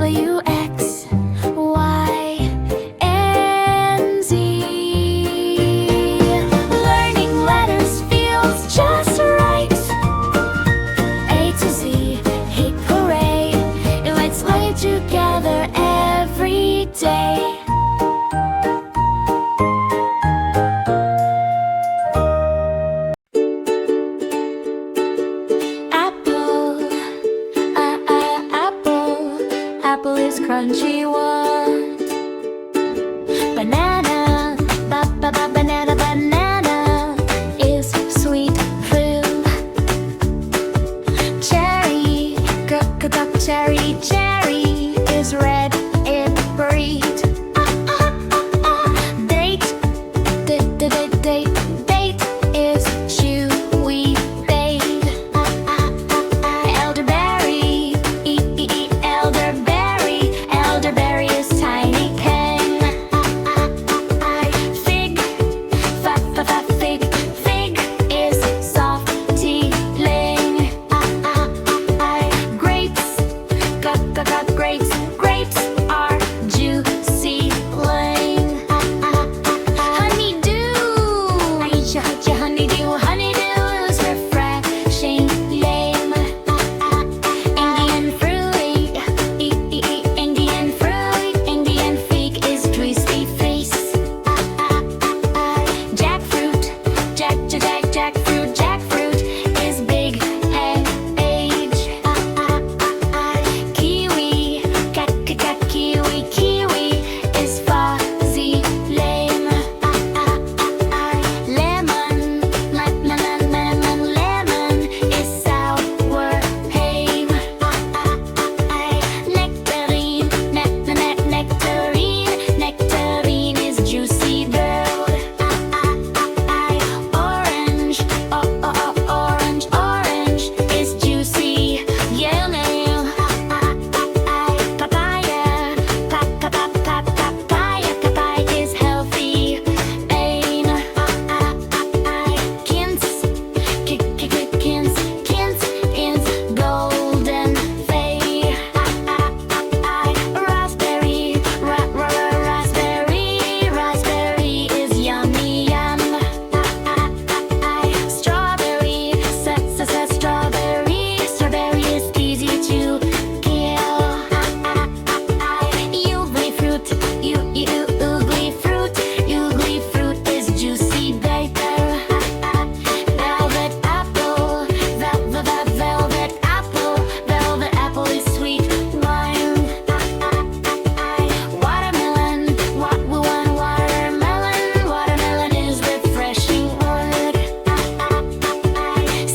W, X, Y, and Z. Learning letters feels just right. A to Z, hip hooray. Let's play together every day. Apple is crunchy one. Banana, banana, banana is sweet fruit. Cherry, cherry, cherry is red in breed. Date, date is chewy date. Elderberry, elderberry. Elderberry is tiny cane. Fig, fig, fig is softy ling. Grapes, grapes, grapes are juicy ling. Honeydew, honeydew, honeydew is refreshing lame. Indian fruit, Indian fruit, Indian fig is twisty face. Jackfruit, jackfruit, jackfruit is big and age. Kiwi, kiwi, kiwi is fuzzy lame. Lemon, lemon is sour pain. Nectarine, nectarine is juicy gold. Orange, orange is juicy yellow. Papaya, papaya is healthy pain. Quince is golden fay. Raspberry, raspberry is yummy yum. Strawberry, strawberry is easy to kill. Ugly fruit is juicy bitter. Velvet apple, velvet apple is sweet wine. Watermelon, watermelon is refreshing wood.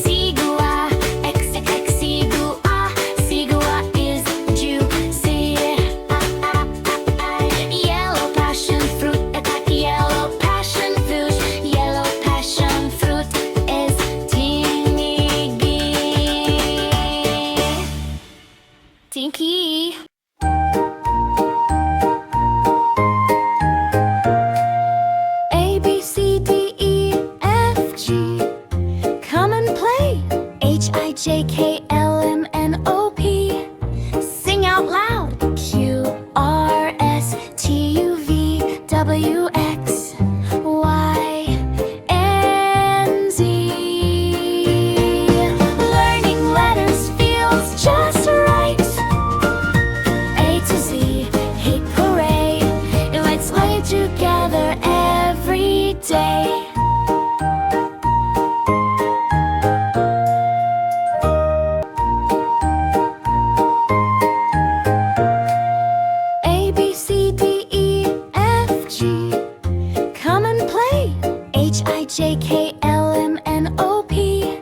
Sigua, sigua is juicy. Yellow passion fruit, yellow passion fruit is tinky. A, B, C, D, E, F, G. Come and play. H, I, J, K, L, M, N, O, P. Sing out loud. Q, R, S, T, U, V, W, X, Y, and Z. Learning letters feels just right. A to Z, hip hooray. Let's play together every day. A, B, C, D, E, F, G. Come and play. H, I, J, K, L, M, N, O, P.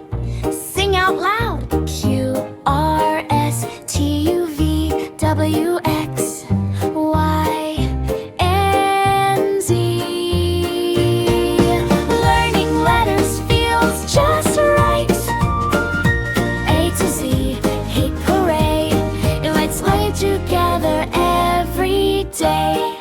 Sing out loud. Q, R, S, T, U, V, W, X, Y, and Z. Learning letters feels just right. A to Z, hip hooray. Let's play together every day.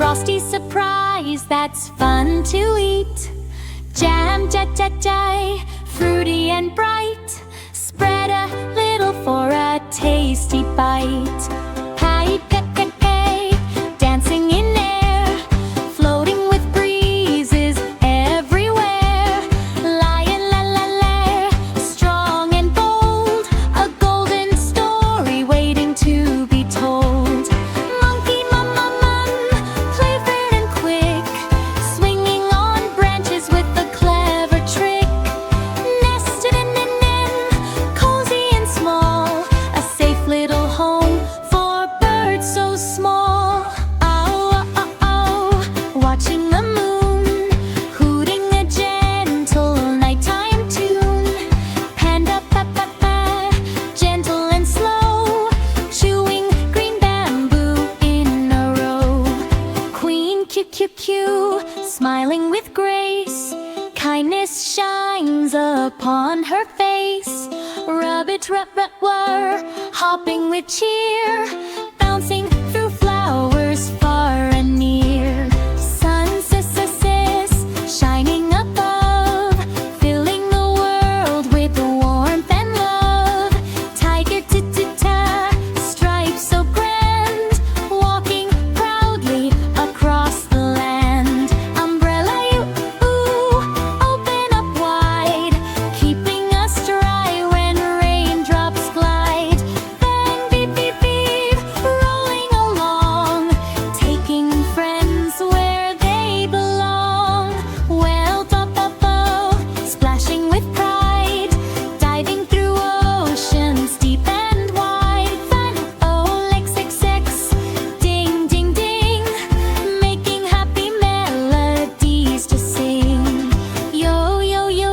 frosty surprise that's fun to eat. Jam, jay, fruity and bright. Spread a little for a tasty bite. Pie, pay, dancing in air, floating with breezes everywhere. Lion, la, strong and bold, a golden story waiting to be told. Monkey, mum, playful and quick, swinging on branches with a clever trick. Nested in, cozy and small, a safe little home for birds so small. Oh, watching the moon, hooting a gentle nighttime tune. Panda, gentle and slow, chewing green bamboo in a row. Queen, Q, smiling with grace, kindness shines upon her face. Rabbit, whir, hopping with cheer, bouncing through flowers far and near. Sun, shining above, filling the world with warmth and love. Tiger, stripes so grand, walking proudly across the land. Umbrella, open up wide, keeping us dry when raindrops glide. Then beep, rolling along, taking friends where they belong. Well, splashing with pride, diving through oceans deep and wide. Fun, XX, ding, ding, ding, making happy melodies to sing. Yo,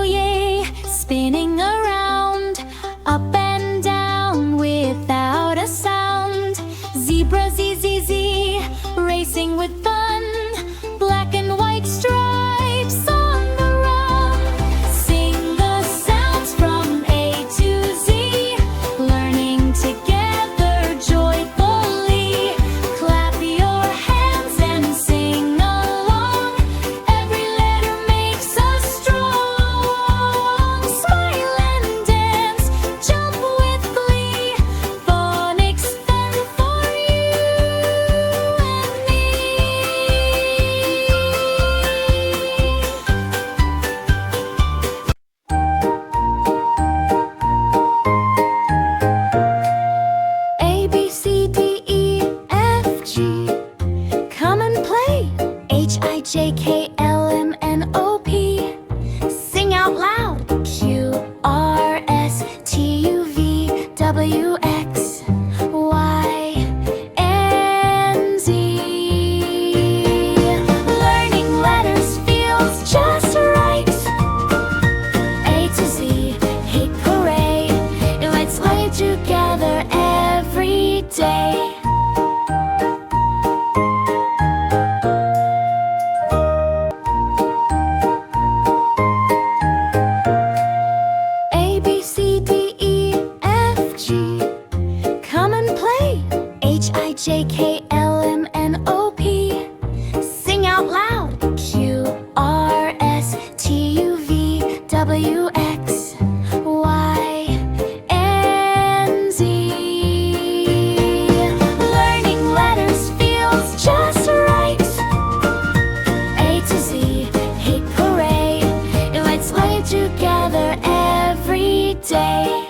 yay, spinning around, up and down without a sound. Zebra, Z, racing with fun, black and white stripes on the run. Sing the sounds from A to Z, learning together joyfully. Clap your hands and sing along, every letter makes us strong. Smile and dance, jump with glee, phonics fun for you and me. A, B, C, D, E, F, G. Come and play. H, I, J, K, L, M, N, O, P. Sing out loud. Q, R, S, T, U, V, W, X, Y, and Z. Learning letters feels just right. A to Z, hey hooray, let's play together every day. A, B, C, D, E, F, G. Come and play. H, I, J, K, L, M, N, O, P. Sing out loud. Q, R, S, T, U, V, W, X, Y, and Z. Learning letters feels just right. A to Z, hey hooray, let's play together every day.